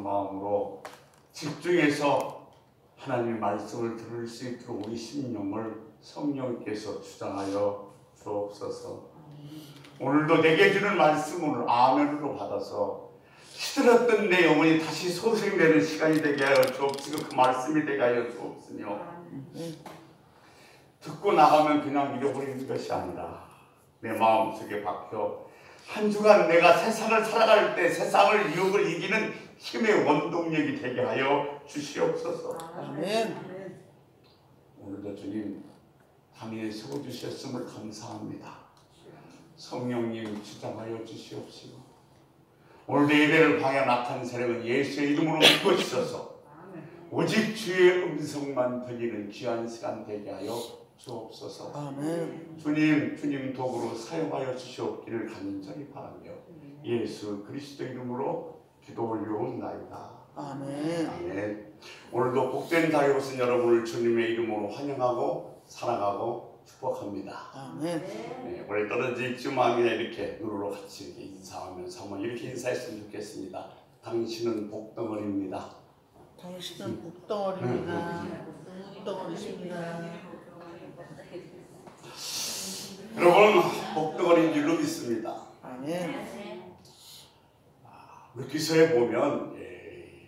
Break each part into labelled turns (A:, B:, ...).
A: 마음으로 집중해서 하나님의 말씀을 들을 수 있도록 우리 심령을 성령께서 주장하여 주옵소서. 오늘도 내게 주는 말씀을 아멘으로 받아서 시들었던 내 영혼이 다시 소생되는 시간이 되게 하여 주옵시고 그 말씀이 되게 하여 주옵시며, 듣고 나가면 그냥 잃어버리는 것이 아니라 내 마음속에 박혀 한 주간 내가 세상을 살아갈 때 세상을 유혹을 이기는 힘의 원동력이 되게 하여 주시옵소서.
B: 아멘.
A: 오늘도 주님 담임에 세워주셨음을 감사합니다. 성령님 주장하여 주시옵시고 오늘도 예배를 방해 나타난 사람은 예수의 이름으로 믿으셔서 오직 주의 음성만 들리는 귀한 시간 되게 하여 주옵소서.
B: 아멘.
A: 주님 도구로 사용하여 주시옵기를 간절히 바라며 예수 그리스도 이름으로 기도 올려옵나이다.
B: 아멘.
A: 아멘. 오늘도 복된 자리에 오신 여러분을 주님의 이름으로 환영하고 사랑하고 축복합니다.
B: 아멘.
A: 네, 오래 떨어져 있지만 그냥 이렇게 눈으로 같이 이렇게 인사하면서 한번 이렇게 인사했으면 좋겠습니다. 당신은 복덩어리입니다.
B: 당신은 복덩어리입니다. 복덩어리십니다.
A: 여러분 복덩어리인 줄로 믿습니다.
B: 아멘.
A: 우리 기서에 보면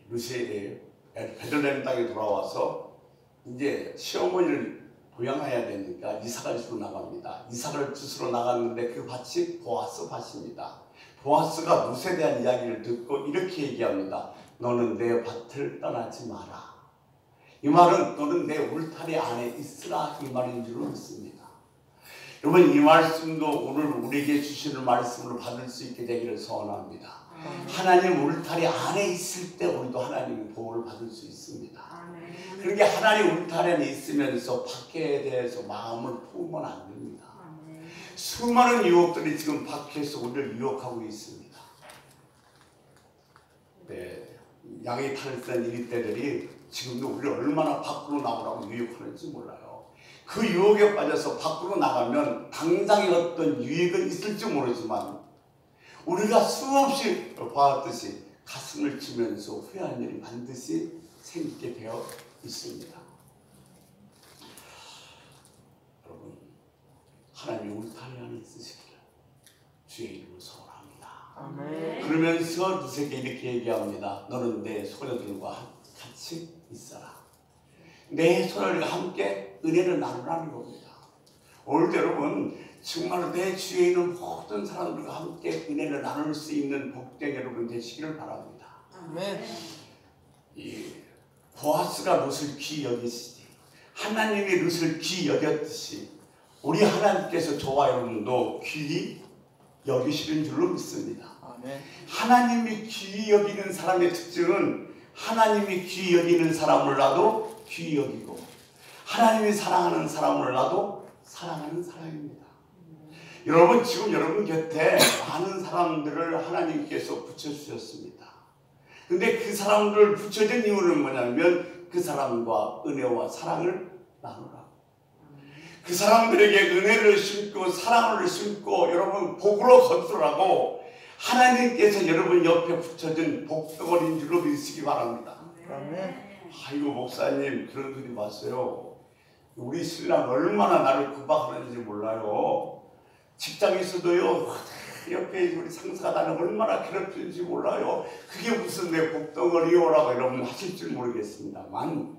A: 루시 베들레헴 땅에 돌아와서 이제 시어머니를 부양해야 되니까 이삭을 주러 나갑니다. 이삭을 주스러 나갔는데 그 밭이 보아스 밭입니다. 보아스가 룻에 대한 이야기를 듣고 이렇게 얘기합니다. 너는 내 밭을 떠나지 마라. 이 말은 너는 내 울타리 안에 있으라 이 말인 줄로 믿습니다. 여러분 이 말씀도 오늘 우리에게 주시는 말씀으로 받을 수 있게 되기를 소원합니다. 하나님 울타리 안에 있을 때 우리도 하나님의 보호를 받을 수 있습니다. 그러니까 하나님 울타리 안에 있으면서 밖에 대해서 마음을 품으면 안 됩니다. 수많은 유혹들이 지금 밖에서 우리를 유혹하고 있습니다. 네, 양이 탈선 이리떼들이 지금도 우리를 얼마나 밖으로 나오라고 유혹하는지 몰라요. 그 유혹에 빠져서 밖으로 나가면 당장의 어떤 유익은 있을지 모르지만 우리가 수없이 봐왔듯이 가슴을 치면서 후회한 일이 반드시 생기게 되어 있습니다. 여러분 하나님의 울타리 안에 있으시기를 주의 이름으로 소원합니다.
B: 아멘.
A: 그러면서 룻에게 이렇게 얘기합니다. 너는 내 소녀들과 같이 있어라. 내 소녀들과 함께 은혜를 나누라는 겁니다. 오늘도 여러분 정말로 내 주위에 있는 모든 사람들과 함께 은혜를 나눌 수 있는 복된 여러분 되시기를 바랍니다.
B: 아멘.
A: 이 보아스가 룻을 귀히 여기시지 하나님이 룻을 귀히 여겼듯이 우리 하나님께서 저와 여러분도 귀히 여기시는 줄로 믿습니다.
B: 아멘.
A: 하나님이 귀히 여기는 사람의 특징은 하나님이 귀히 여기는 사람을 나도 귀히 여기고 하나님이 사랑하는 사람을 나도 사랑하는 사람입니다. 여러분 지금 여러분 곁에 많은 사람들을 하나님께서 붙여주셨습니다. 근데 그 사람들을 붙여준 이유는 뭐냐면 그 사람과 은혜와 사랑을 나누라고. 그 사람들에게 은혜를 심고 사랑을 심고 여러분 복으로 거두라고 하나님께서 여러분 옆에 붙여준 복덩어리인 줄로 믿으시기 바랍니다.
B: 아멘.
A: 아이고 목사님 그런 소리 봤어요. 우리 신랑 얼마나 나를 구박하는지 몰라요. 직장에서도요 옆에 우리 상사가 나를 얼마나 괴롭히는지 몰라요. 그게 무슨 내 복덩어리요라고 여러분 하실 줄 모르겠습니다만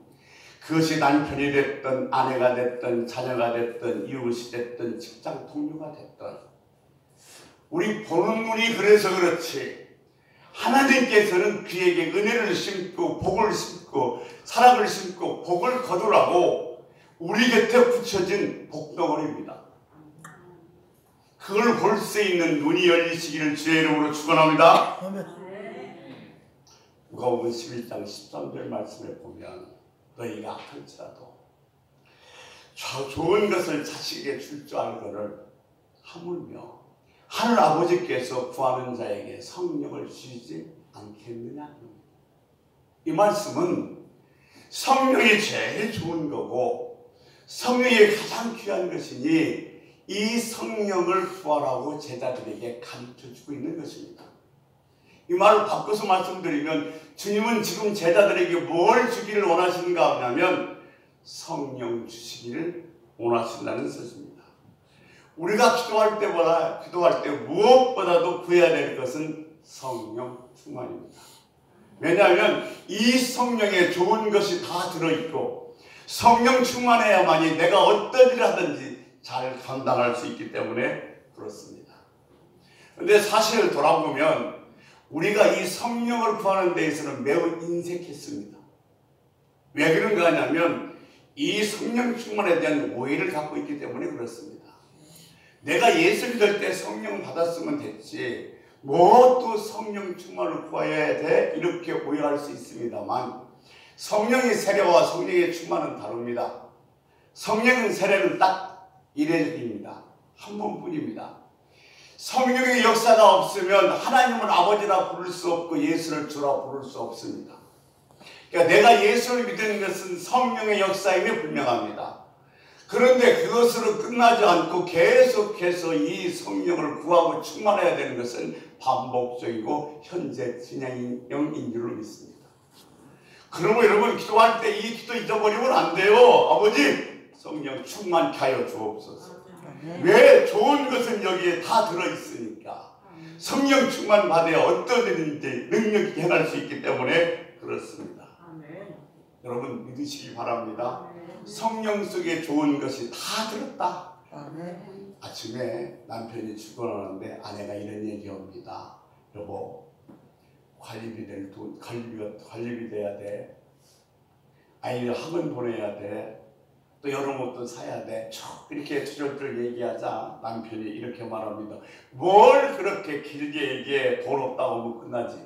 A: 그것이 남편이 됐든 아내가 됐든 자녀가 됐든 이웃이 됐든 직장 동료가 됐든 우리 보는 눈이 그래서 그렇지 하나님께서는 그에게 은혜를 심고 복을 심고 사랑을 심고 복을 거두라고 우리 곁에 붙여진 복덩어리입니다. 그걸 볼 수 있는 눈이 열리시기를 주의 이름으로 축원합니다. 누가복음 11장 13절 말씀을 보면 너희가 악할지라도 좋은 것을 자식에게 줄 줄 알거늘 하물며 하늘 아버지께서 구하는 자에게 성령을 주시지 않겠느냐. 이 말씀은 성령이 제일 좋은 거고 성령이 가장 귀한 것이니 이 성령을 구하라고 제자들에게 가르쳐주고 있는 것입니다. 이 말을 바꿔서 말씀드리면 주님은 지금 제자들에게 뭘 주기를 원하시는가 하냐면 성령 주시기를 원하신다는 뜻입니다. 우리가 기도할 때 무엇보다도 구해야 될 것은 성령 충만입니다. 왜냐하면 이 성령에 좋은 것이 다 들어있고 성령 충만해야만이 내가 어떤 일을 하든지 잘 감당할 수 있기 때문에 그렇습니다. 그런데 사실 돌아보면 우리가 이 성령을 구하는 데 있어서는 매우 인색했습니다. 왜 그런가 하냐면 이 성령 충만에 대한 오해를 갖고 있기 때문에 그렇습니다. 내가 예수 믿을 때 성령 받았으면 됐지 뭐 또 성령 충만을 구해야 돼? 이렇게 오해할 수 있습니다만 성령의 세례와 성령의 충만은 다릅니다. 성령의 세례는 딱 이례적입니다. 한 번뿐입니다. 성령의 역사가 없으면 하나님을 아버지라 부를 수 없고 예수를 주라 부를 수 없습니다. 그러니까 내가 예수를 믿는 것은 성령의 역사임에 분명합니다. 그런데 그것으로 끝나지 않고 계속해서 이 성령을 구하고 충만해야 되는 것은 반복적이고 현재 진행형인 줄로 믿습니다. 그러면 여러분 기도할 때 이 기도 잊어버리면 안 돼요. 아버지 성령 충만케 하여 주옵소서. 왜? 좋은 것은 여기에 다 들어있으니까 성령 충만 받아야 어떤 일인지 능력있게 해낼 수 있기 때문에 그렇습니다. 여러분 믿으시기 바랍니다. 성령 속에 좋은 것이 다 들었다. 아침에 남편이 출근하는데 아내가 이런 얘기합니다. 여보 관리비 돼야 돼. 아이를 학원 보내야 돼. 또 여름 옷도 사야 돼. 쭉 이렇게 주절주절 얘기하자 남편이 이렇게 말합니다. 뭘 그렇게 길게 얘기해. 돈 없다고 하면 끝나지.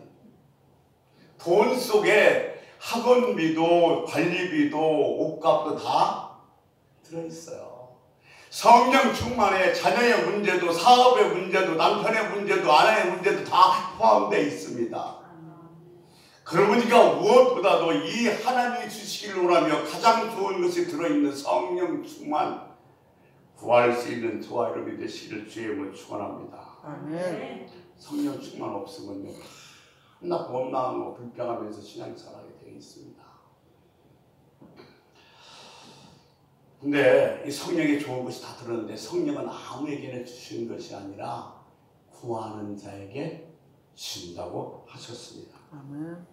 A: 돈 속에 학원비도 관리비도 옷값도 다 들어있어요. 성령 충만에 자녀의 문제도 사업의 문제도 남편의 문제도 아내의 문제도 다 포함되어 있습니다. 그러니까 무엇보다도 이 하나님이 주시기를 원하며 가장 좋은 것이 들어있는 성령 충만 구할 수 있는 저와 여러분이 되시기를 주의 이름으로 축원합니다.
B: 아멘.
A: 성령 충만 없으면요 나 원망하고 불평하면서 신앙생활하게 되어 있습니다. 근데 이 성령에 좋은 것이 다 들었는데 성령은 아무에게나 주시는 것이 아니라 구하는 자에게 주신다고 하셨습니다.
B: 아멘.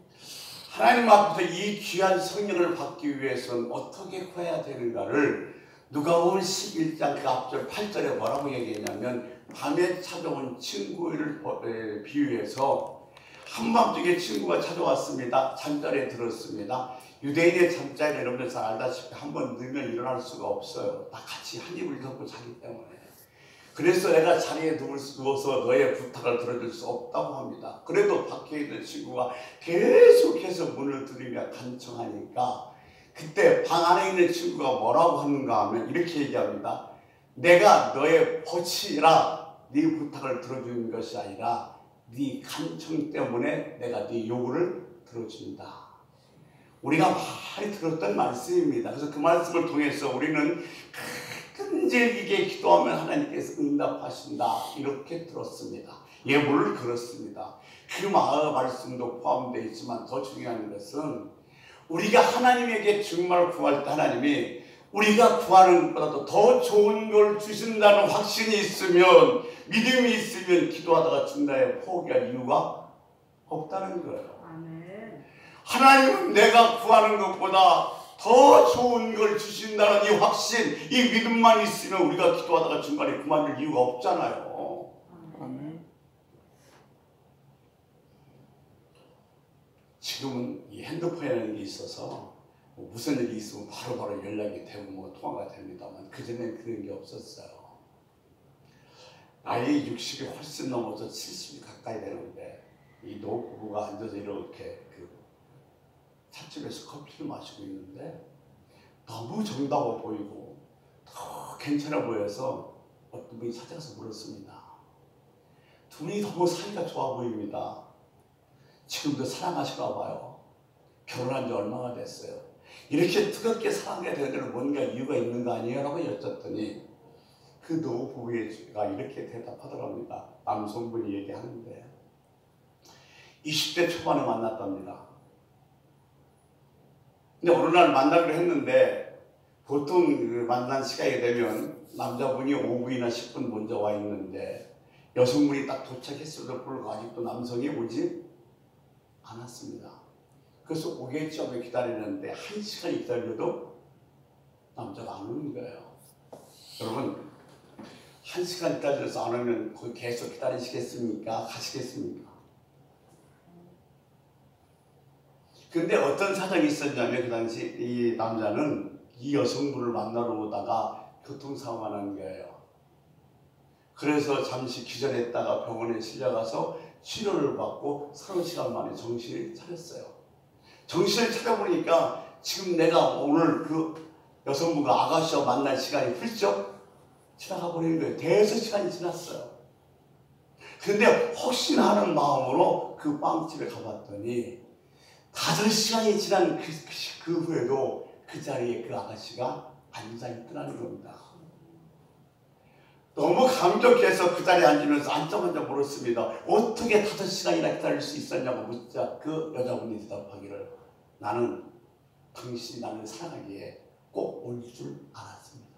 A: 하나님 앞에서 이 귀한 성령을 받기 위해서는 어떻게 구해야 되는가를 누가복음 11장 그 앞절 8절에 뭐라고 얘기했냐면 밤에 찾아온 친구를 비유해서 한밤중에 친구가 찾아왔습니다. 잠자리에 들었습니다. 유대인의 잠자리 여러분들 잘 알다시피 한번 넣으면 일어날 수가 없어요. 다 같이 한 입을 덮고 자기 때문에. 그래서 내가 자리에 누워서 너의 부탁을 들어줄 수 없다고 합니다. 그래도 밖에 있는 친구가 계속해서 문을 두드리며 간청하니까 그때 방 안에 있는 친구가 뭐라고 하는가 하면 이렇게 얘기합니다. 내가 너의 벗이라 네 부탁을 들어주는 것이 아니라 네 간청 때문에 내가 네 요구를 들어준다. 우리가 많이 들었던 말씀입니다. 그래서 그 말씀을 통해서 우리는 끈질기게 기도하면 하나님께서 응답하신다 이렇게 들었습니다. 예, 물론 그렇습니다. 그 말씀도 포함되어 있지만 더 중요한 것은 우리가 하나님에게 정말 구할 때 하나님이 우리가 구하는 것보다도 더 좋은 걸 주신다는 확신이 있으면 믿음이 있으면 기도하다가 중간에 포기할 이유가 없다는 거예요. 하나님은 내가 구하는 것보다 더 좋은 걸 주신다는 이 확신, 이 믿음만 있으면 우리가 기도하다가 중간에 그만둘 이유가 없잖아요. 지금은 이 핸드폰이라는 게 있어서 무슨 일이 있으면 바로바로 연락이 되고 뭐 통화가 됩니다만 그전에는 그런 게 없었어요. 나이 60이 훨씬 넘어서 70이 가까이 되는데 이 노부부가 앉아서 이렇게 찻집에서 커피를 마시고 있는데 너무 정다워 보이고 더 괜찮아 보여서 어떤 분이 찾아서 물었습니다. 둘이 너무 사이가 좋아 보입니다. 지금도 사랑하시나 봐요. 결혼한 지 얼마나 됐어요? 이렇게 뜨겁게 사랑해야 되는 데는 뭔가 이유가 있는 거 아니에요? 라고 여쭸더니 그 노부부가 이렇게 대답하더랍니다. 남성분이 얘기하는데 20대 초반에 만났답니다. 근데 어느 날 만나기로 했는데 보통 그 만난 시간이 되면 남자분이 5분이나 10분 먼저 와 있는데 여성분이 딱 도착했어도 불구하고 아직도 남성이 오지 않았습니다. 그래서 오겠죠 하며 기다리는데 1시간 기다려도 남자가 안 오는 거예요. 여러분 1시간 기다려서 안 오면 거기 계속 기다리시겠습니까? 가시겠습니까? 근데 어떤 사정이 있었냐면 그 당시 이 남자는 이 여성분을 만나러 오다가 교통사고가 난 거예요. 그래서 잠시 기절했다가 병원에 실려가서 치료를 받고 3시간 만에 정신을 차렸어요. 정신을 차려보니까 지금 내가 오늘 그 여성분과 아가씨와 만날 시간이 훌쩍 지나가 버리는 거예요. 대여섯 시간이 지났어요. 그런데 혹시나 하는 마음으로 그 빵집에 가봤더니 5시간이 지난 그 후에도 그 자리에 그 아가씨가 앉아있더라는 겁니다. 너무 감격해서 그 자리에 앉으면서 앉자마자 물었습니다. 어떻게 5시간이나 기다릴 수 있었냐고 묻자 그 여자분이 대답하기를 나는 당신이 나를 사랑하기에 꼭 올 줄 알았습니다.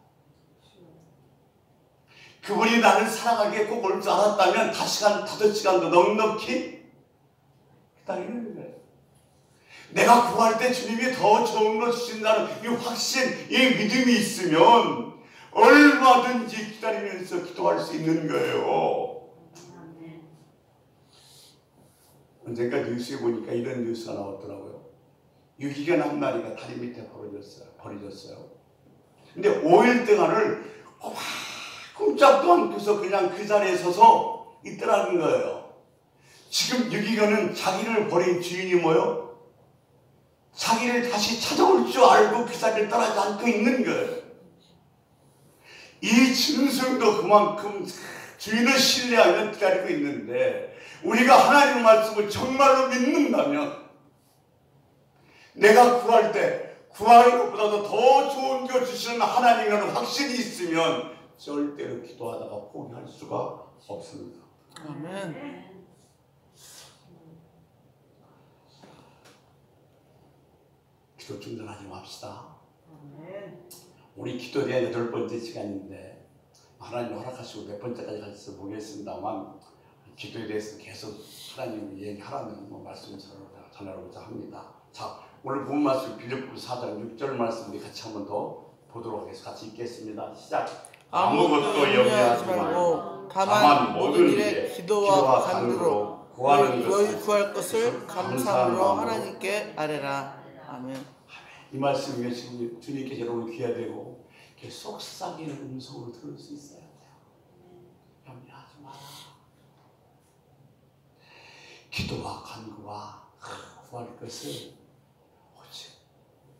A: 그분이 나를 사랑하기에 꼭 올 줄 알았다면 5시간도 넉넉히 기다리는 거예요. 내가 구할 때 주님이 더 좋은 거 주신다는 이 확신, 이 믿음이 있으면 얼마든지 기다리면서 기도할 수 있는 거예요. 언젠가 뉴스에 보니까 이런 뉴스가 나왔더라고요. 유기견 한 마리가 다리 밑에 버려졌어요. 근데 5일 동안을 꼼짝도 않고서 그냥 그 자리에 서서 있더라는 거예요. 지금 유기견은 자기를 버린 주인이 뭐요? 자기를 다시 찾아올 줄 알고 그 자리를 떠나지 않고 있는 거예요. 이 짐승도 그만큼 주인을 신뢰하며 기다리고 있는데 우리가 하나님의 말씀을 정말로 믿는다면 내가 구할 때 구하는 것보다도 더 좋은 것 주시는 하나님이라는 확신이 있으면 절대로 기도하다가 포기할 수가 없습니다.
B: 아멘.
A: 기도 충전하지 맙시다. 우리 기도에 대한 8번째 시간인데 하나님 허락하시고 몇 번째까지 같이 보겠습니다만 기도에 대해서 계속 하나님 얘기하라는 말씀을 전하고자 합니다. 자, 오늘 본 말씀 빌립보서 4장 6절 말씀 우리 같이 한번 더 보도록 하겠습니다. 같이 읽겠습니다. 시작. 아무것도 염려하지 말고 다만 모든 일에 기도와 간구로
B: 너희 구할 것을 감사함으로 하나님께 아뢰라. 아멘.
A: 이 말씀이 지금 주님께 여러분 귀하 되고 속삭이는 음성으로 들을 수 있어야 돼요. 염려하지 마라. 기도와 간구와 구할 것을 오직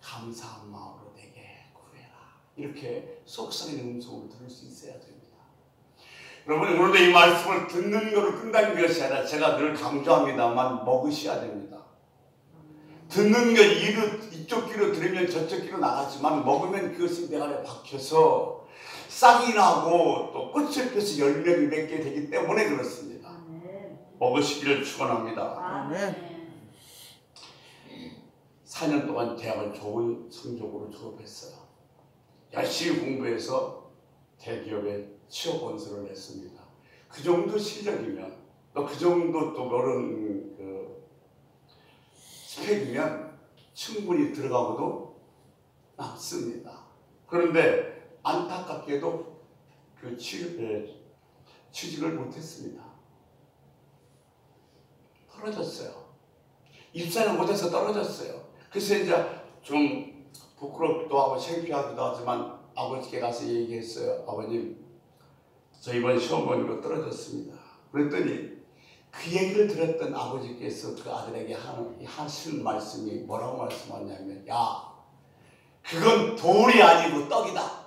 A: 감사한 마음으로 내게 구해라. 이렇게 속삭이는 음성으로 들을 수 있어야 됩니다. 여러분 오늘도 이 말씀을 듣는 것으로 끝나는 것이 아니라 제가 늘 강조합니다만 먹으셔야 됩니다. 듣는 것 이쪽 귀로 들으면 저쪽 귀로 나가지만 먹으면 그것이 내 안에 박혀서 싹이 나고 또 꽃을 펴서 열매를 맺게 되기 때문에 그렇습니다. 먹으시기를 축원합니다.
B: 아멘.
A: 4년 동안 대학을 좋은 성적으로 졸업했어요. 열심히 공부해서 대기업에 취업 원서를 냈습니다. 그 정도 실력이면 또 그 정도 또 그런 스펙이면 충분히 들어가고도 남습니다. 그런데 안타깝게도 그 취직을 못했습니다. 떨어졌어요. 입사를 못해서 떨어졌어요. 그래서 이제 좀 부끄럽기도 하고 창피하기도 하지만 아버지께 가서 얘기했어요. 아버님, 저 이번 시험 보니까 떨어졌습니다. 그랬더니 그 얘기를 들었던 아버지께서 그 아들에게 하시는 말씀이 뭐라고 말씀하냐면 야, 그건 돌이 아니고 떡이다.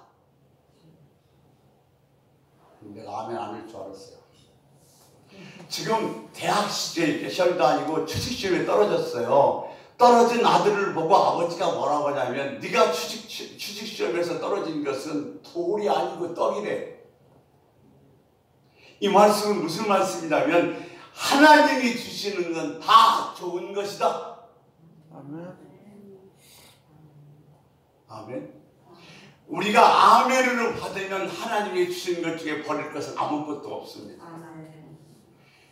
A: 내가 아멘 안 할 줄 알았어요. 지금 대학 시절에 시험도 아니고 취직시험에 떨어졌어요. 떨어진 아들을 보고 아버지가 뭐라고 하냐면 네가 취직시험에서 떨어진 것은 돌이 아니고 떡이래. 이 말씀은 무슨 말씀이냐면 하나님이 주시는 건 다 좋은 것이다.
B: 아멘.
A: 아멘. 우리가 아멘을 받으면 하나님이 주신 것 중에 버릴 것은 아무것도 없습니다.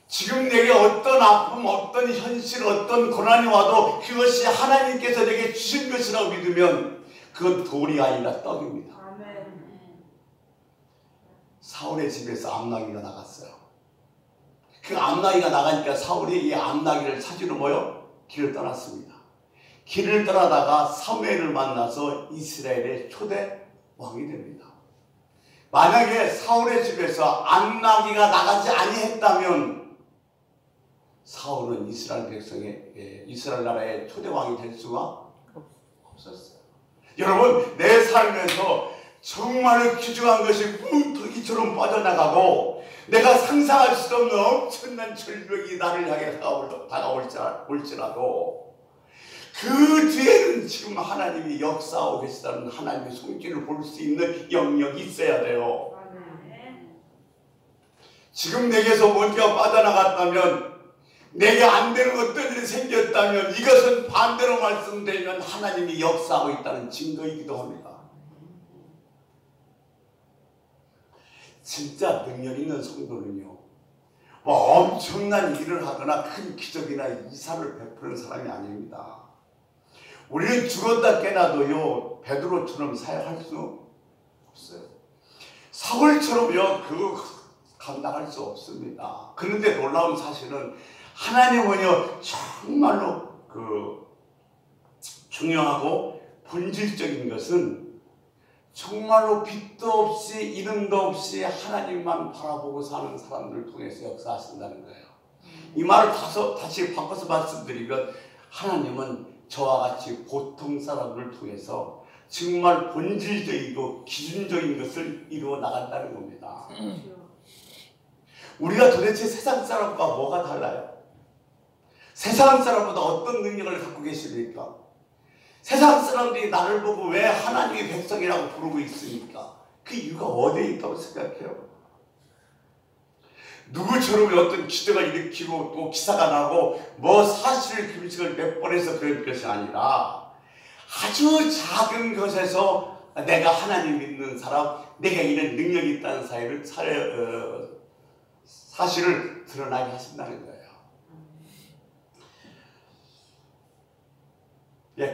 A: 지금 내게 어떤 아픔, 어떤 현실, 어떤 고난이 와도 그것이 하나님께서 내게 주신 것이라고 믿으면 그건 돌이 아니라 떡입니다. 사울의 집에서 암나귀가 나갔어요. 그 암나귀가 나가니까 사울이 이 암나귀를 찾으러 길을 떠났습니다. 길을 떠나다가 사무엘을 만나서 이스라엘의 초대 왕이 됩니다. 만약에 사울의 집에서 암나귀가 나가지 아니했다면 사울은 이스라엘 나라의 초대 왕이 될 수가 없었어요. 여러분, 내 삶에서 정말로 귀중한 것이 뭉텅이처럼 빠져나가고 내가 상상할 수 없는 엄청난 절벽이 나를 향해 다가올지라도 그 뒤에는 지금 하나님이 역사하고 계시다는 하나님의 손길을 볼 수 있는 영역이 있어야 돼요. 지금 내게서 뭔가 빠져나갔다면, 내게 안 되는 어떤 일이 생겼다면 이것은 반대로 말씀드리면 하나님이 역사하고 있다는 증거이기도 합니다. 진짜 능력 있는 성도는요, 엄청난 일을 하거나 큰 기적이나 이사를 베푸는 사람이 아닙니다. 우리는 죽었다 깨나도요, 베드로처럼 사역할 수 없어요. 사울처럼요, 그거 감당할 수 없습니다. 그런데 놀라운 사실은 하나님은요, 정말로 중요하고 본질적인 것은 정말로 빛도 없이 이름도 없이 하나님만 바라보고 사는 사람들을 통해서 역사하신다는 거예요. 이 말을 다시 바꿔서 말씀드리면 하나님은 저와 같이 보통 사람들을 통해서 정말 본질적이고 기준적인 것을 이루어 나간다는 겁니다. 우리가 도대체 세상 사람과 뭐가 달라요? 세상 사람보다 어떤 능력을 갖고 계십니까? 세상 사람들이 나를 보고 왜 하나님의 백성이라고 부르고 있습니까? 그 이유가 어디에 있다고 생각해요? 누구처럼 어떤 기적을 일으키고 또 기사가 나고 사실 금식을 몇 번 해서 그런 것이 아니라 아주 작은 것에서 내가 하나님 믿는 사람, 내가 이런 능력이 있다는 사실을 드러나게 하신다는 거예요.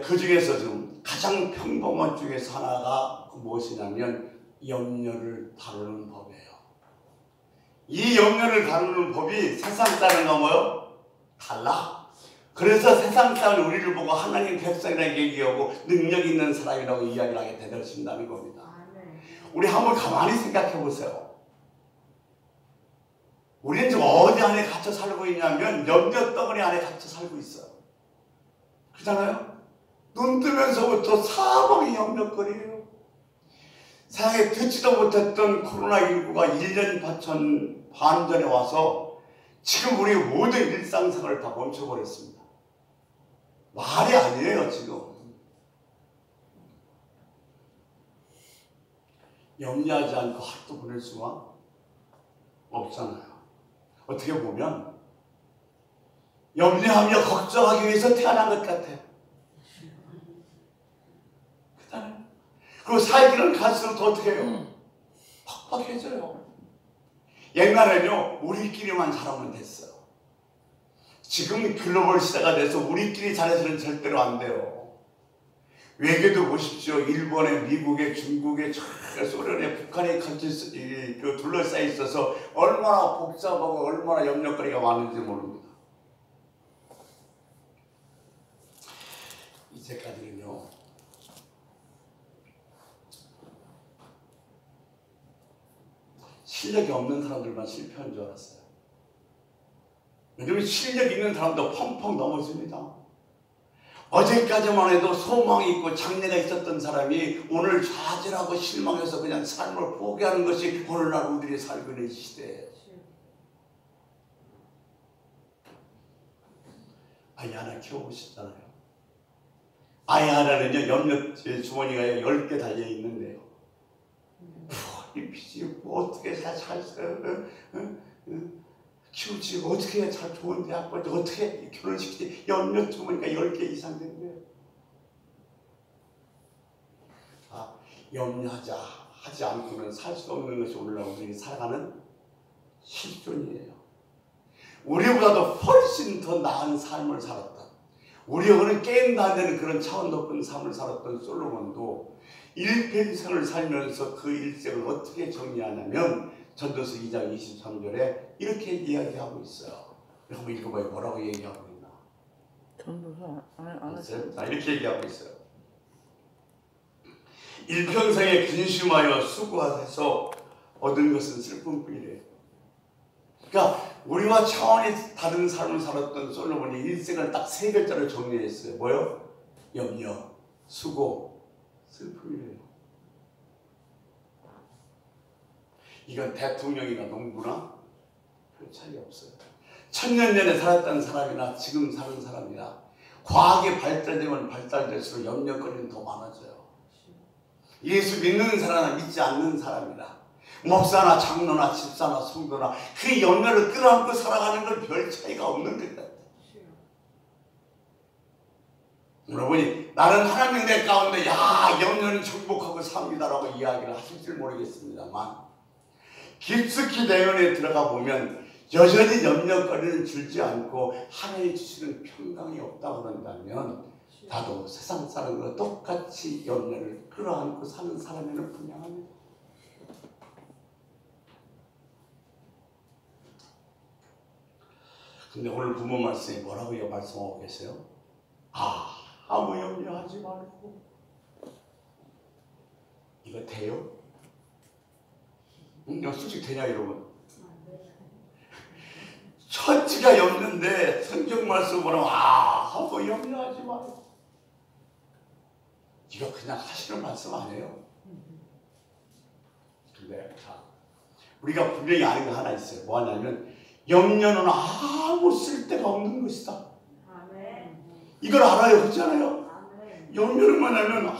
A: 그 중에서 좀 가장 평범한 중에서 하나가 무엇이냐면 염려를 다루는 법이에요. 이 염려를 다루는 법이 세상 사람과 달라. 그래서 세상 사람은 우리를 보고 하나님 백성이라고 얘기하고 능력 있는 사람이라고 이야기를 하게 되신다는 겁니다. 우리 한번 가만히 생각해 보세요. 우리는 지금 어디 안에 갇혀 살고 있냐면 염려 덩어리 안에 갇혀 살고 있어요. 그렇잖아요? 눈 뜨면서부터 사방이 염려거리예요. 세상에 듣지도 못했던 코로나19가 1년 반 전에 와서 지금 우리 모든 일상생활을 다 멈춰버렸습니다. 말이 아니에요, 지금. 염려하지 않고 하루도 보낼 수가 없잖아요. 어떻게 보면 염려하며 걱정하기 위해서 태어난 것 같아요. 그리고 살기는 갈수록 더 어떻게 해요? 팍팍해져요. 옛날에는요, 우리끼리만 잘하면 됐어요. 지금 글로벌 시대가 돼서 우리끼리 잘해서는 절대로 안 돼요. 외교도 보십시오. 일본에, 미국에, 중국에, 소련에, 북한에 둘러싸여 있어서 얼마나 복잡하고 얼마나 염려거리가 많은지 모릅니다. 이제까지는요, 실력이 없는 사람들만 실패한 줄 알았어요. 왜냐면 실력 있는 사람도 펑펑 넘어집니다. 어제까지만 해도 소망이 있고 장래가 있었던 사람이 오늘 좌절하고 실망해서 그냥 삶을 포기하는 것이 오늘날 우리들이 살고 있는 시대예요. 아이 하나 키워보시잖아요. 아이 하나는요, 염려 주머니가 10개 달려있는데요. 이 빚이 어떻게 살았어요? 키우지 어떻게 해야 잘 좋은 대학 보지 어떻게 결혼시키지 염려쯤 보니까 10개 이상 된 거예요. 하지 않고는 살 수 없는 것이 오늘날 우리가 살아가는 실존이에요. 우리보다도 훨씬 더 나은 삶을 살았다. 우리하고는 게임도 안 되는 그런 차원 높은 삶을 살았던 솔로몬도 일평생을 살면서 그 일생을 어떻게 정리하냐면 전도서 2장 23절에 이렇게 이야기하고 있어요. 한번 읽어봐요. 뭐라고 얘기하고 있나?
B: 전도서 안
A: 했어요? 자, 이렇게 얘기하고 있어요. 일평생에 근심하여 수고하셔서 얻은 것은 슬픔뿐이래요. 그러니까 우리와 차원이 다른 삶을 살았던 솔로몬이 일생을 딱 3글자로 정리했어요. 뭐요? 염려, 수고, 슬픔이래요. 이건 대통령이나 농부나 별 차이 없어요. 1000년 전에 살았던 사람이나 지금 사는 사람이나 과학이 발달되면 발달될수록 염려거리는 더 많아져요. 예수 믿는 사람이나 믿지 않는 사람이나 목사나 장로나 집사나 성도나 그 염려를 끌어안고 살아가는 건 별 차이가 없는 것 같아요. 여러분이 나는 하나님 내 가운데 염려는 정복하고 삽니다라고 이야기를 하실지 모르겠습니다만 깊숙이 내면에 들어가 보면 여전히 염려거리를 줄지 않고 하나님 주시는 평강이 없다고 그런다면 나도 세상 사람과 똑같이 염려를 끌어안고 사는 사람에는 분명합니다. 근데 오늘 부모 말씀이 뭐라고 말씀하고 계세요? 아무 염려하지 말고. 이거 돼요? 이거 솔직히 되냐 여러분? 천지가 염려인데 성경 말씀 보면 아무 염려하지 말고. 이거 그냥 하시는 말씀 아니에요? 근데 우리가 분명히 아는 거 하나 있어요. 뭐 하냐면 염려는 아무 쓸데가 없는 것이다. 이걸 알아요. 그렇잖아요? 염려는 뭐냐면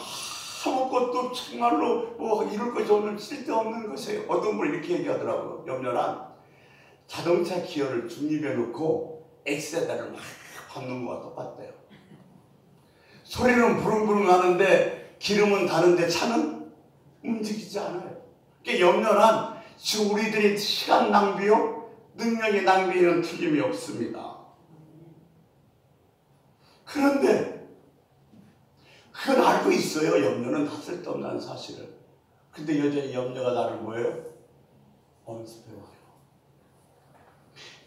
A: 아무것도 정말로 뭐 이럴 것이 없는 쓸데없는 것이에요. 어떤 분이 이렇게 얘기하더라고요. 염려란 자동차 기어를 중립에 놓고 엑셀레터를 막 밟는 거와 똑같대요. 소리는 부릉부릉 하는데 기름은 다는데 차는 움직이지 않아요. 그러니까 염려란 지금 우리들이 시간 낭비요 능력의 낭비에는 틀림이 없습니다. 그런데 그건 알고 있어요. 염려는 다 쓸데없는 사실을. 근데 여전히 염려가 나를 뭐예요? 엄습해와요.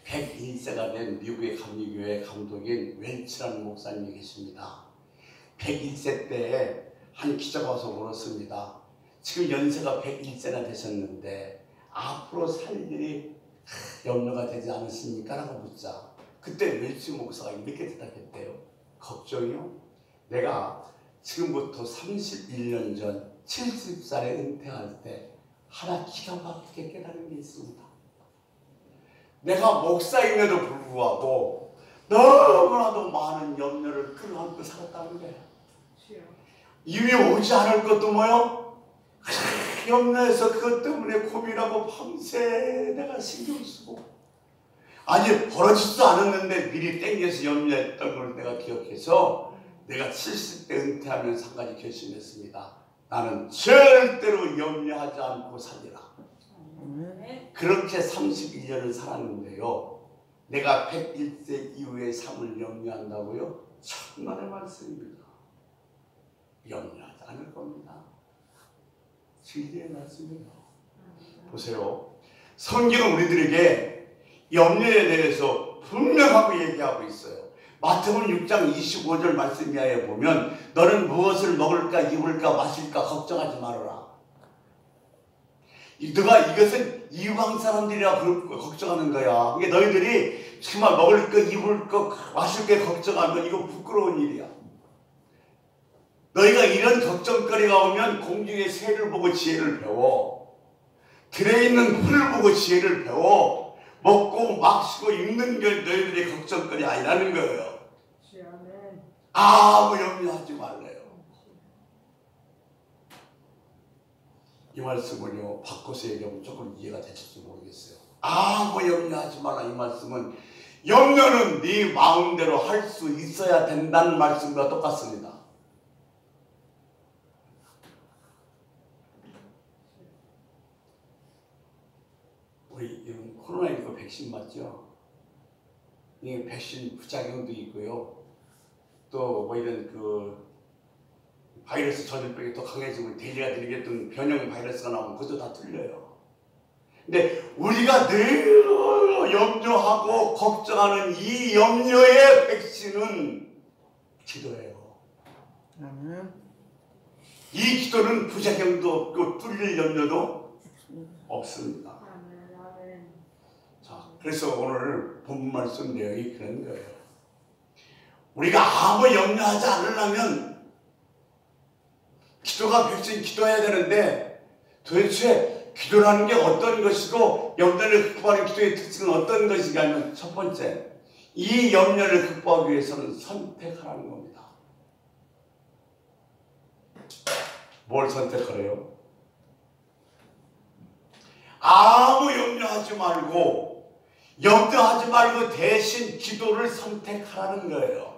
A: 101세가 된 미국의 감리교회 감독인 웰치라는 목사님이 계십니다. 101세 때에 한 기자가 와서 물었습니다. 지금 연세가 101세나 되셨는데 앞으로 살 일이 염려가 되지 않으십니까? 라고 묻자 그때 웰치 목사가 이렇게 대답했대요. 걱정이요? 내가 지금부터 31년 전 70살에 은퇴할 때 하나 기가 막히게 깨달은 게 있습니다. 내가 목사임에도 불구하고 너무나도 많은 염려를 끌어안고 살았다는 거예요. 이미 오지 않을 것도 뭐요? 염려해서 그것 때문에 고민하고 밤새 내가 신경 쓰고 아니 벌어지지도 않았는데 미리 땡겨서 염려했던 걸 내가 기억해서 내가 70대 은퇴하면서 한 가지 결심했습니다. 나는 절대로 염려하지 않고 살리라. 그렇게 31년을 살았는데요. 내가 101세 이후의 삶을 염려한다고요? 천만의 말씀입니다. 염려하지 않을 겁니다. 진리의 말씀이에요. 보세요. 성경은 우리들에게 염려에 대해서 분명하고 얘기하고 있어요. 마태복음 6장 25절 말씀 이하에 보면 너는 무엇을 먹을까 입을까 마실까 걱정하지 말아라. 너가 이것은 이방 사람들이라 걱정하는 거야. 이게 너희들이 정말 먹을 거 입을 거 마실 거 걱정하면 이거 부끄러운 일이야. 너희가 이런 걱정거리가 오면 공중의 새를 보고 지혜를 배워. 들에 있는 풀을 보고 지혜를 배워. 먹고 마시고 입는 게 너희들의 걱정거리 아니라는 거예요. 아무 염려하지 말래요. 이 말씀을요 바꿔서 얘기하면 조금 이해가 되실지 모르겠어요. 아무 염려하지 마라. 이 말씀은 염려는 네 마음대로 할 수 있어야 된다는 말씀과 똑같습니다. 우리 이런 코로나19 백신 맞죠? 이 백신 부작용도 있고요. 또 뭐 이런 그 바이러스 전염병이 더 강해지면 대리가 되겠던 변형 바이러스가 나오면 그것도 다 틀려요. 근데 우리가 늘 염려하고 걱정하는 이 염려의 백신은 기도예요. 이 기도는 부작용도 없고 뚫릴 염려도 없습니다. 자, 그래서 오늘 본문 말씀 내용이 그런 거예요. 우리가 아무 염려하지 않으려면 기도가 백신 기도해야 되는데 도대체 기도라는 게 어떤 것이고 염려를 극복하는 기도의 특징은 어떤 것인가 하면 첫 번째, 이 염려를 극복하기 위해서는 선택하라는 겁니다. 뭘 선택하래요? 아무 염려하지 말고 대신 기도를 선택하라는 거예요.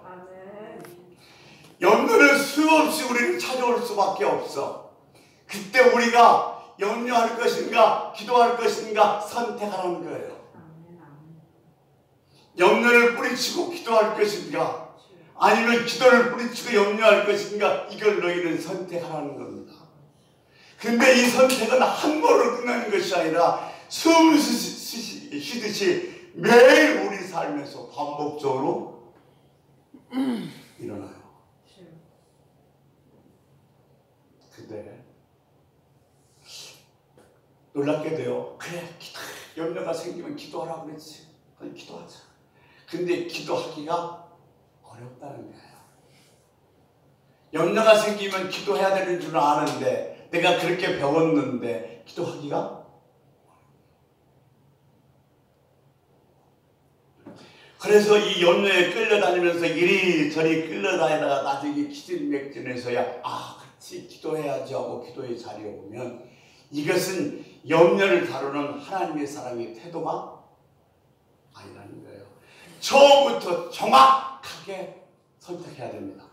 A: 염려는 수없이 우리를 찾아올 수밖에 없어. 그때 우리가 염려할 것인가 기도할 것인가 선택하라는 거예요. 염려를 뿌리치고 기도할 것인가 아니면 기도를 뿌리치고 염려할 것인가 이걸 너희는 선택하라는 겁니다. 근데 이 선택은 한 번으로 끝나는 것이 아니라 숨 쉬듯이 매일 우리 삶에서 반복적으로 일어나요. 근데 놀랍게도요. 그래 염려가 생기면 기도하라고 그랬지. 그럼 기도하자. 근데 기도하기가 어렵다는 거예요. 염려가 생기면 기도해야 되는 줄 아는데 내가 그렇게 배웠는데 기도하기가 그래서 이 염려에 끌려다니면서 이리저리 끌려다니다가 나중에 기진맥진해서야 그렇지 기도해야지 하고 기도의 자리에 오면 이것은 염려를 다루는 하나님의 사랑의 태도가 아니라는 거예요. 처음부터 정확하게 선택해야 됩니다.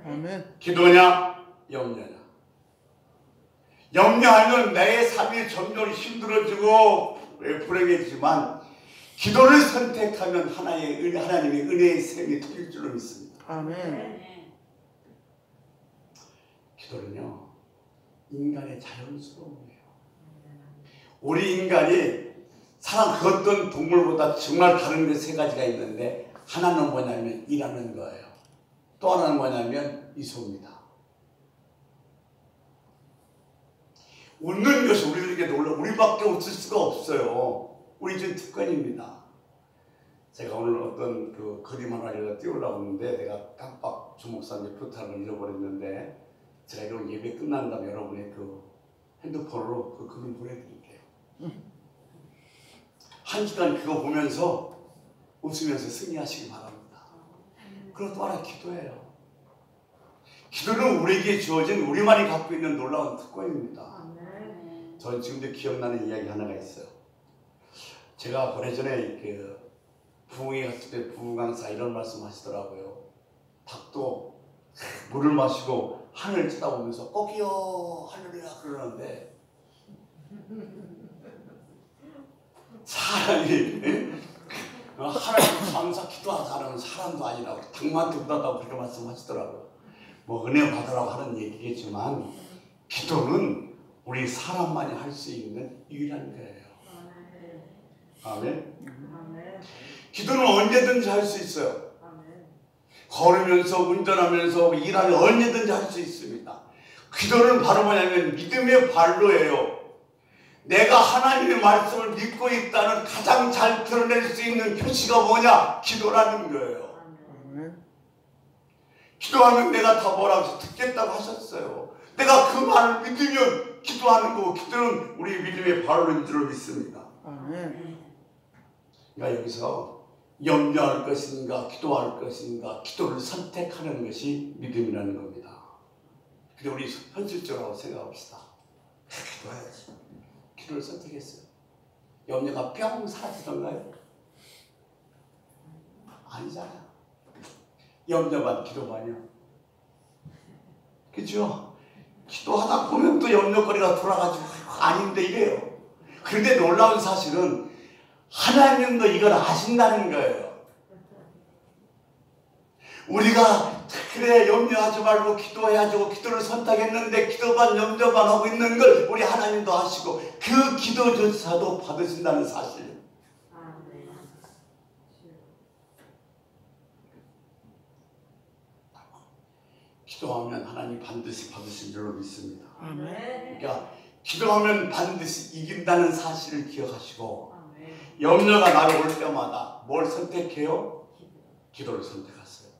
B: 아멘.
A: 기도냐 염려냐. 염려하면 내 삶이 점점 힘들어지고 불행해지지만 기도를 선택하면 하나님의 은혜의 샘이 터질 줄로 믿습니다.
B: 아멘.
A: 기도는요 인간의 자연스러움이에요. 우리 인간이 그 어떤 동물보다 정말 다른 게 세 가지가 있는데 하나는 뭐냐면 일하는 거예요. 또 하나는 뭐냐면 미소입니다. 웃는 것이 우리들에게 놀라 우리밖에 웃을 수가 없어요. 우리 집 특권입니다. 제가 오늘 어떤 그 그림 하나를 띄우려고 했는데 내가 깜빡 주목사님 표탄을 잃어버렸는데 제가 이런 예배 끝난 다음에 여러분의 그 핸드폰으로 그 그림 보내드릴게요. 한 시간 그거 보면서 웃으면서 승리하시기 바랍니다. 그리고 또 하나 기도해요. 기도는 우리에게 주어진 우리만이 갖고 있는 놀라운 특권입니다. 저는 지금도 기억나는 이야기 하나가 있어요. 제가 오래전에 그 부흥회 갔을 때 부흥 강사 이런 말씀 하시더라고요. 닭도 물을 마시고 하늘을 쳐다보면서 꼭이요 할렐루야 그러는데 사람이 하나님 감사 기도하자는 사람도 아니라고 닭한테 ud다고 그렇게 말씀하시더라고요. 뭐 은혜 받으라고 하는 얘기겠지만 기도는 우리 사람만이 할 수 있는 유일한 거예요. 아멘. 기도는 언제든지 할 수 있어요. 걸으면서 운전하면서 일하면 언제든지 할 수 있습니다. 기도는 바로 뭐냐면 믿음의 발로예요. 내가 하나님의 말씀을 믿고 있다는 가장 잘 드러낼 수 있는 표시가 뭐냐? 기도라는 거예요. 기도하면 내가 다 뭐라고 듣겠다고 하셨어요. 내가 그 말을 믿으면 기도하는 거고 기도는 우리 믿음의 발로인 줄 믿습니다. 그러니까 여기서 염려할 것인가 기도할 것인가 기도를 선택하는 것이 믿음이라는 겁니다. 근데 우리 현실적으로 생각합시다. 기도해야지. 기도를 선택했어요. 염려가 뿅 사라지던가요? 아니잖아요. 염려만 기도만요. 그죠? 기도하다 보면 또 염려거리가 돌아가지고 아닌데 이래요. 그런데 놀라운 사실은 하나님도 이걸 아신다는 거예요. 우리가 그래 염려하지 말고 기도해야죠. 기도를 선택했는데 기도만 염려만 하고 있는 걸 우리 하나님도 아시고 그 기도조차도 받으신다는 사실. 기도하면 하나님 반드시 받으신 줄로 믿습니다. 그러니까 기도하면 반드시 이긴다는 사실을 기억하시고 염려가 나를 올 때마다 뭘 선택해요? 기도를 선택하세요.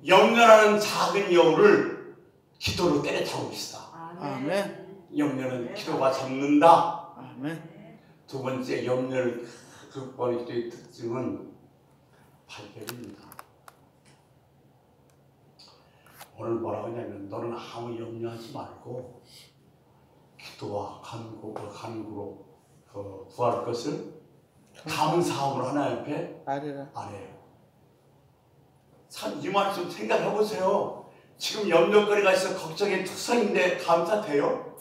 A: 염려라는 작은 여우를 기도로 때려잡읍시다.
B: 아멘.
A: 염려는 기도가 잡는다.
B: 아멘.
A: 두 번째 염려를 극복하는 기도의 특징은 발견입니다. 오늘 뭐라고 하냐면 너는 아무 염려하지 말고 기도와 간구로 구할 것을 감사함으로 하나님 앞에
B: 아뢰라.
A: 아뢰요. 참 이 말 좀 생각해 보세요. 지금 염려거리가 있어 걱정의 투성인데 감사돼요?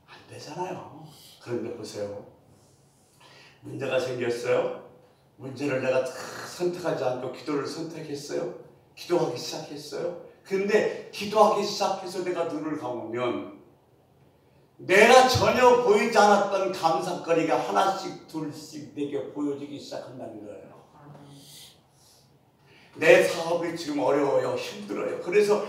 A: 안 되잖아요. 그런데 보세요. 문제가 생겼어요. 문제를 내가 다 선택하지 않고 기도를 선택했어요. 기도하기 시작했어요. 근데 기도하기 시작해서 내가 눈을 감으면 내가 전혀 보이지 않았던 감사거리가 하나씩 둘씩 내게 보여지기 시작한다는 거예요. 내 사업이 지금 어려워요. 힘들어요. 그래서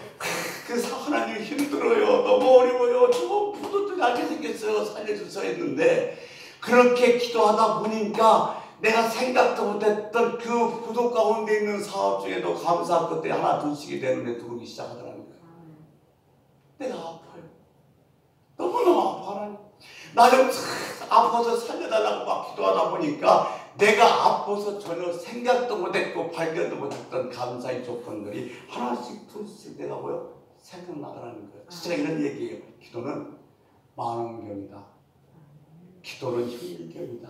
A: 하나님 힘들어요. 너무 어려워요. 저 부도도 나게 생겼어요. 살려주셔야 했는데 그렇게 기도하다 보니까 내가 생각도 못했던 그 부도 가운데 있는 사업 중에도 감사할 것들이 하나 둘씩이 내 눈에 들어오기 시작하더라는 거예요. 내가 아파요. 너무너무 아파요. 나 좀 아파서 살려달라고 막 기도하다 보니까 내가 아파서 전혀 생각도 못했고 발견도 못했던 감사의 조건들이 하나씩 둘씩 내가 뭐요? 생각나더라는 거예요. 진짜 이런 얘기예요. 기도는 만원경이다. 기도는 힘일경이다.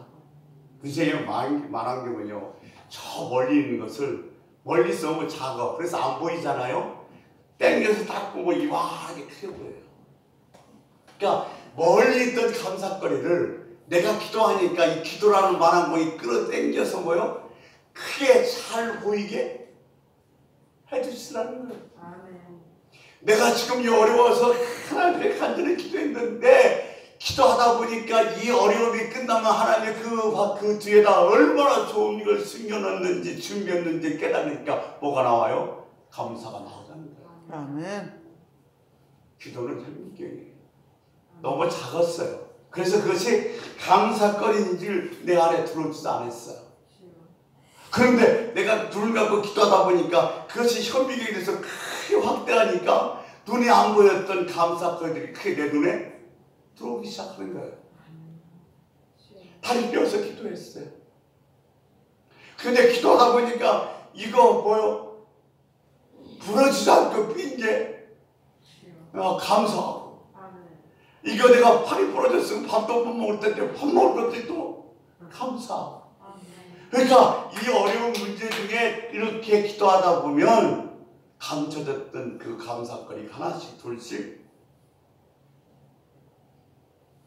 A: 그중에 만원경은요, 저 멀리 있는 것을 멀리서 너무 작아. 그래서 안 보이잖아요. 땡겨서 딱 보고 이만하게 크게 보여요. 그러니까 멀리 있던 감사거리를 내가 기도하니까 이 기도라는 만원경이 끌어당겨서 뭐요? 크게 잘 보이게 해주시라는 거예요. 아멘. 내가 지금 어려워서 하나님께 간절히 기도했는데 기도하다 보니까 이 어려움이 끝나면 하나님이 그 뒤에다 얼마나 좋은 걸 숨겨놨는지 준비했는지 깨달으니까 뭐가 나와요? 감사가 나오자는 거예요.
B: 아멘.
A: 기도는 현미경이에요. 너무 작았어요. 그래서 그것이 감사거리인 줄 내 안에 들어오지도 않았어요. 그런데 내가 눈을 감고 기도하다 보니까 그것이 현미경이 돼서 크게 확대하니까 눈에 안 보였던 감사거리들이 크게 내 눈에 들어오기 시작하는 거예요. 다리 뼈서 기도했어요. 근데 기도하다 보니까 이거 뭐요? 부러지지 않고 빈 게 감사하고 이거 내가 팔이 부러졌으면 밥도 못 먹을 텐데 밥 먹을 것도 또 감사하고 그러니까 이 어려운 문제 중에 이렇게 기도하다 보면 감춰졌던 그 감사거리 하나씩 둘씩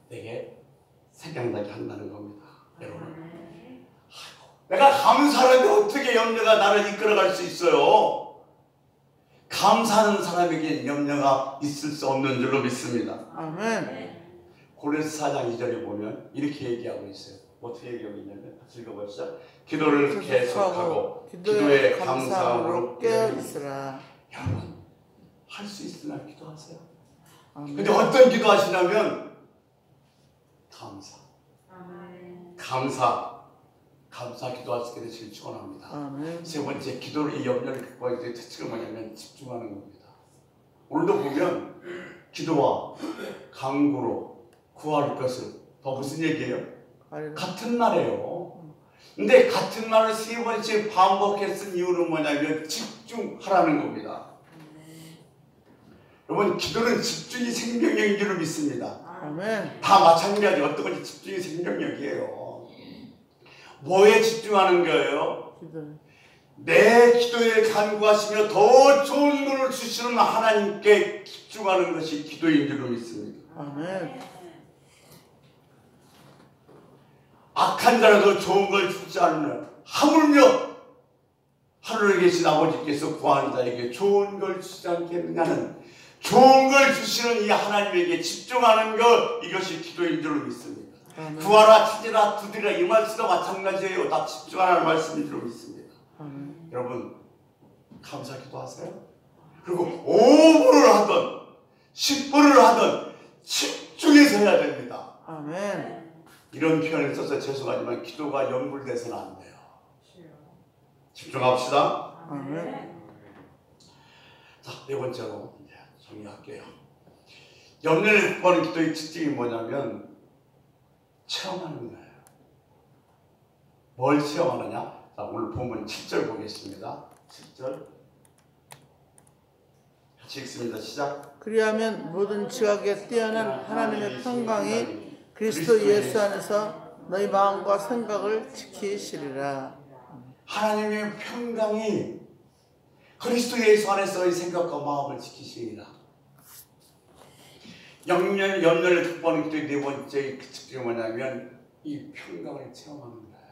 A: 내게 생각나게 한다는 겁니다. 여러분, 내가 감사하는데 어떻게 염려가 나를 이끌어갈 수 있어요? 감사하는 사람에게 염려가 있을 수 없는 줄로 믿습니다.
B: 아멘.
A: 고린도서 4장 2절에 보면 이렇게 얘기하고 있어요. 어떻게 얘기하고 있냐면 같이 읽어보시죠. 기도를 계속하고 기도에 감사함으로
B: 깨어있으라.
A: 여러분, 할 수 있으나 기도하세요.
B: 아멘.
A: 근데 어떤 기도하시냐면 감사.
B: 아멘.
A: 감사 기도할 수 있게 되시길 축원합니다.
B: 아멘.
A: 세 번째, 기도를 이 염려를 극복하기 위해 특징은 뭐냐면 집중하는 겁니다. 오늘도 보면 기도와 간구로 구할 것을 더 무슨 얘기예요? 같은 말이에요. 근데 같은 말을 세 번씩 반복해 쓴 이유는 뭐냐면 집중하라는 겁니다. 여러분, 기도는 집중이 생명력인 줄 믿습니다.
B: 아멘.
A: 다 마찬가지. 어떤 것이 집중이 생명력이에요. 뭐에 집중하는 거예요?
B: 기도.
A: 내 기도에 간구하시며 더 좋은 것을 주시는 하나님께 집중하는 것이 기도인 줄 믿습니다.
B: 아멘.
A: 악한 자라도 좋은 걸 주지 않는, 하물며 하늘에 계신 아버지께서 구하는 자에게 좋은 걸 주지 않겠느냐는, 좋은 걸 주시는 이 하나님에게 집중하는 것, 이것이 기도인 줄 믿습니다.
B: 아멘.
A: 구하라, 찾으라, 두드리라, 이 말씀도 마찬가지예요. 다 집중하는 말씀인 줄 믿습니다.
B: 아멘.
A: 여러분, 감사 기도하세요. 그리고 5분을 하든 10분을 하든 집중해서 해야 됩니다.
B: 아멘.
A: 이런 표현을 써서 죄송하지만 기도가 연불돼서는 안 돼요. 집중합시다.
B: 아멘.
A: 자, 네 번째로 이제 정리할게요. 염려를 구하는 기도의 특징이 뭐냐면 체험하는 거예요. 뭘 체험하느냐? 자, 오늘 본문 7절 보겠습니다. 7절 같이 읽습니다. 시작.
B: 그리하면 모든 지각에 뛰어난 하나님의 평강이 그리스도 예수 안에서 너희 마음과 생각을 지키시리라.
A: 하나님의 평강이 그리스도 예수 안에서 너희 생각과 마음을 지키시리라. 염려를 극복하는 기도의 네 번째 특징이 뭐냐면 이 평강을 체험하는 거예요.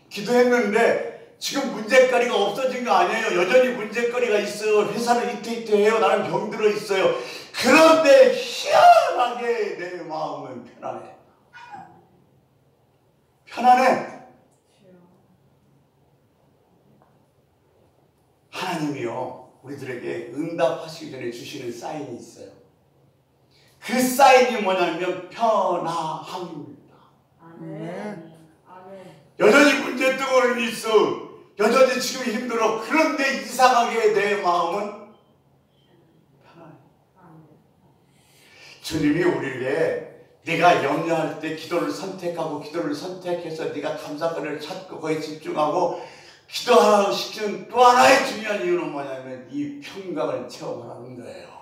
A: 기도했는데 지금 문제거리가 없어진 거 아니에요. 여전히 문제거리가 있어요. 회사는 이태이태해요. 나는 병들어 있어요. 그런데 희한하게 내 마음은 편안해. 편안해. 하나님이요, 우리들에게 응답하시기 전에 주시는 사인이 있어요. 그 사인이 뭐냐면 편안함입니다.
B: 아멘.
A: 여전히 문제덩어리는 있어. 여전히 지금 힘들어. 그런데 이상하게 내 마음은 편안해. 주님이 우리에게 네가 염려할 때 기도를 선택하고 기도를 선택해서 네가 감사거리를 찾고 거기에 집중하고 기도하라고 시키는 또 하나의 중요한 이유는 뭐냐면 이 평강을 체험하라는 거예요.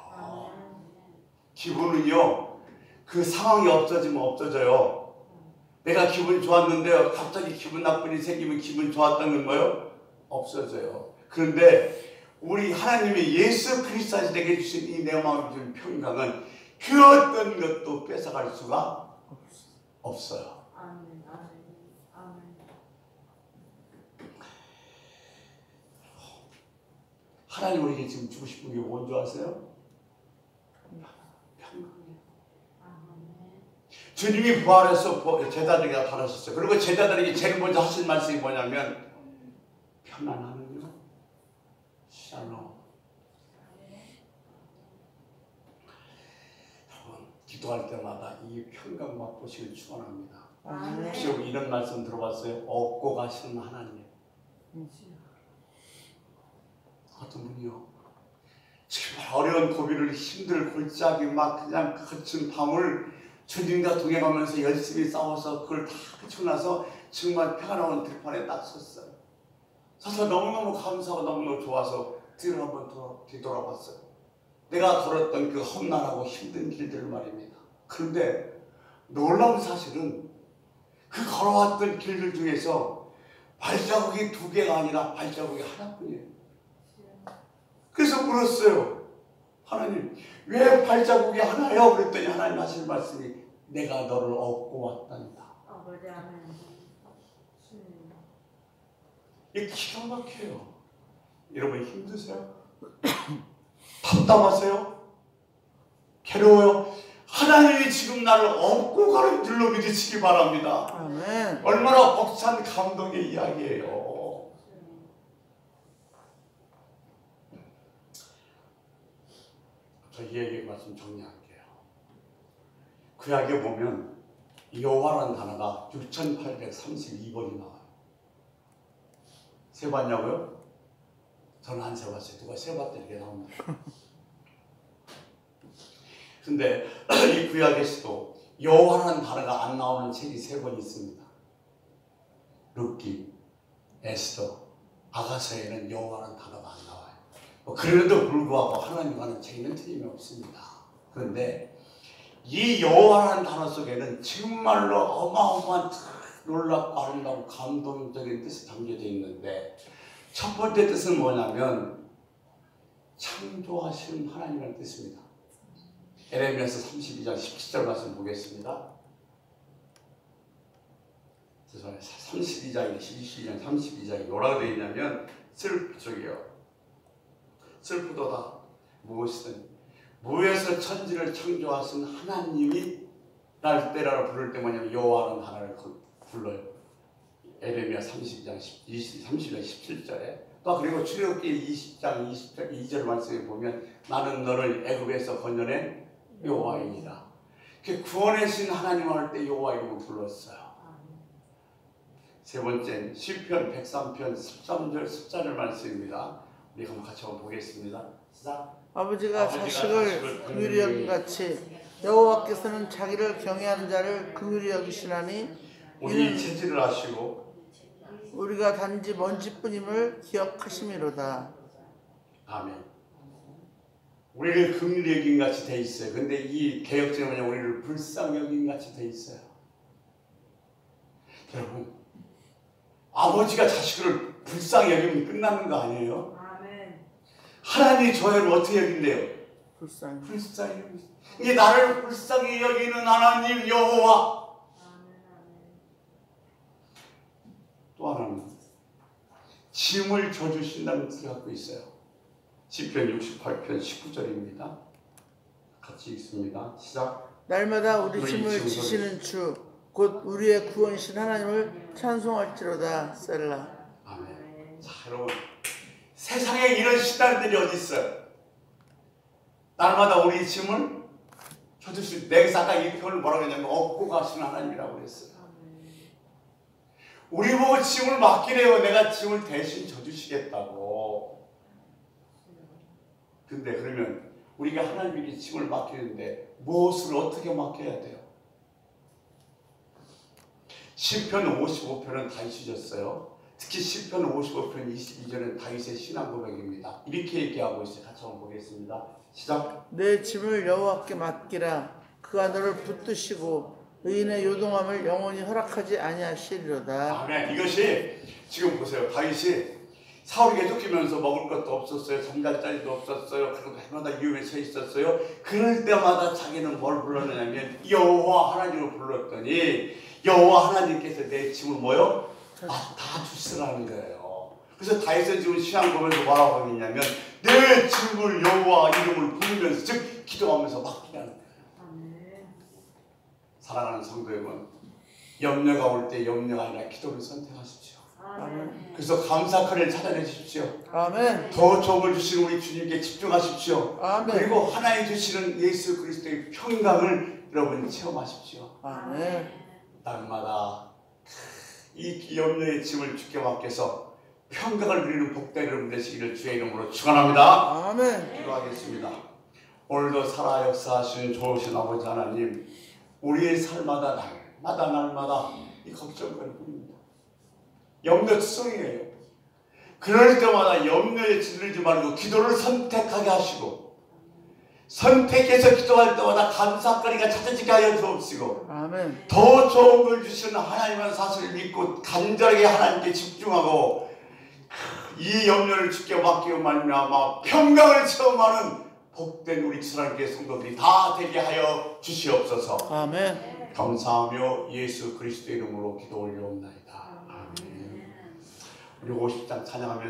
A: 기분은요, 그 상황이 없어지면 없어져요. 내가 기분 좋았는데 갑자기 기분 나쁜 일이 생기면 기분 좋았던 건 뭐예요? 없어져요. 그런데 우리 하나님의 예수 그리스도 안에서 내게 주신 이 내 마음을 주는 평강은 그 어떤 것도 뺏어갈 수가 없어요. 하나님 우리에게 지금 주고 싶은 게 뭔지 아세요? 평강이에요. 주님이 부활해서 제자들에게 나타나셨어요. 그리고 제자들에게 제일 먼저 하신 말씀이 뭐냐면 편안함은요, 샬롬. 여러분, 기도할 때마다 이 평강 맛보시길 축원합니다. 혹시 이런 말씀 들어봤어요? 얻고 가시는 하나님. 어떤 분이요, 정말 어려운 고비를 힘들 골짜기 막 그냥 거친 밤을 주님과 동행하면서 열심히 싸워서 그걸 다 그치고 나서 정말 평안한 들판에 딱 섰어요. 서서 너무너무 감사하고 너무너무 좋아서 뒤를 한번 뒤돌아봤어요. 내가 걸었던 그 험난하고 힘든 길들 말입니다. 그런데 놀라운 사실은 그 걸어왔던 길들 중에서 발자국이 2개가 아니라 발자국이 하나뿐이에요. 그래서 물었어요. 하나님, 왜 발자국이 하나요? 그랬더니 하나님 하신 말씀이 내가 너를 얻고 왔단다. 이게 기가 막혀요. 여러분 힘드세요? 답답하세요? 괴로워요? 하나님이 지금 나를 얻고 가는 줄로 믿으시기 바랍니다.
B: 아멘.
A: 얼마나 벅찬 감동의 이야기예요. 이 얘기 말씀 정리할게요. 구약에 보면 여호와라는 단어가 6832번이 나와요. 세봤냐고요? 저는 안 세봤어요. 누가 세봤더니 이렇게 나옵니다. 근데 이 구약에서도 여호와라는 단어가 안 나오는 책이 3번 있습니다. 룻기, 에스더, 아가서에는 여호와라는 단어가 안 나와요. 그래도 불구하고 하나님과는 책임은 틀림이 없습니다. 그런데 이 여호와라는 단어 속에는 정말로 어마어마한 놀랍고 아름다운 감동적인 뜻이 담겨져 있는데, 첫 번째 뜻은 뭐냐면 창조하시는 하나님이라는 뜻입니다. 에레미야서 32장 17절 말씀 보겠습니다. 죄송해요. 32장에 22장 32장에 뭐라고 되어 있냐면 슬프도다 무엇이든 무에서 천지를 창조하신 하나님이 날 때라고 부를 때 뭐냐면 여호와라는 하나를 불러요. 에레미야 32장 17절에 또 그리고 출애굽기 20장 2절 말씀에 보면 나는 너를 애굽에서 건져낸 여호와이니라. 구원하신 하나님 할 때 여호와 이름을 불렀어요. 세 번째는 시편 103편 13절 14절 말씀입니다. 우리 한번 같이 한번 보겠습니다. 시작.
B: 아버지가 자식을 긍휼히 여긴 같이 여호와께서는 자기를 경외하는 자를 긍휼히 여기시나니
A: 우리 체질을 아시고
B: 우리가 단지 먼지뿐임을 기억하심이로다.
A: 아멘. 우리를 긍휼히 여긴 같이 돼 있어요. 근데 이 개혁전에 뭐냐면 우리를 불쌍히 여긴 같이 돼 있어요. 여러분, 아버지가 자식을 불쌍히 여기면 끝나는 거 아니에요? 아멘. 하나님이 저희를 어떻게 여긴대요? 불쌍히 여기. 이게 나를 불쌍히 여기는 하나님 여호와. 또 하나는 짐을 져주신다는 뜻을 갖고 있어요. 시편 68편 19절입니다. 같이 읽습니다. 시작.
B: 날마다 우리 짐을 지시는 주 곧 우리의 구원이신 하나님을 찬송할지로다. 셀라.
A: 아멘. 자, 여러분, 세상에 이런 신앙들이 어디 있어요? 날마다 우리 짐을 져주신, 내가 아까 이 표현을 뭐라고 했냐면 업고 가시는 하나님이라고 그랬어요. 우리 보고 짐을 맡기래요. 내가 짐을 대신 져주시겠다고. 근데 그러면 우리가 하나님에게 짐을 맡기는데 무엇을 어떻게 맡겨야 돼요? 시편 55편은 다윗이 졌어요. 특히 시편 55편 22절은 다윗의 신앙 고백입니다. 이렇게 얘기하고 있어요. 같이 한번 보겠습니다. 시작.
B: 내 짐을 여호와께 맡기라. 그가 너를 붙드시고 의인의 요동함을 영원히 허락하지 아니하시리로다.
A: 아멘. 이것이 지금 보세요. 다윗이 사울에게 쫓기면서 먹을 것도 없었어요. 잠잘 자리도 없었어요. 그리고 해마다 위험에 처해 있었어요. 그럴 때마다 자기는 뭘 불렀느냐면 여호와 하나님을 불렀더니 여호와 하나님께서 내 짐을 뭐요? 다 주시라는 거예요. 그래서 다윗은 지금 신앙 보면서 뭐라고 하냐면 내 짐을 여호와 이름을 부르면서 즉 기도하면서 맡기라는 거예요. 사랑하는 성도 여러분, 염려가 올 때 염려가 아니라 기도를 선택하십시오.
B: 아멘.
A: 그래서 감사칼을 찾아내십시오.
B: 아멘.
A: 더 좋은 주시는 우리 주님께 집중하십시오.
B: 아멘.
A: 그리고 하나님 주시는 예수 그리스도의 평강을 여러분 체험하십시오.
B: 아멘.
A: 날마다 이 염려의 짐을 주께 맡겨서 평강을 누리는 복된 여러분 되시기를 주의 이름으로 축원합니다.
B: 아멘.
A: 기도하겠습니다. 오늘도 살아 역사하시는 좋으신 아버지 하나님, 우리의 삶마다 날마다 이 걱정거릴 뿐입니다. 염려투성이에요. 그럴 때마다 염려에 질리지 말고 기도를 선택하게 하시고 선택해서 기도할 때마다 감사거리가 찾아지게 하여 주옵시고
B: 아멘.
A: 더 좋은 걸 주시는 하나님의 사실을 믿고 간절하게 하나님께 집중하고 이 염려를 주께 맡기고 말미암아 평강을 체험하는 복된 우리 지상교회 성도들이 다 되게 하여 주시옵소서.
B: 아멘.
A: 감사하며 예수 그리스도의 이름으로 기도 올려옵나이다. 아멘. 우리 50장 찬양하면서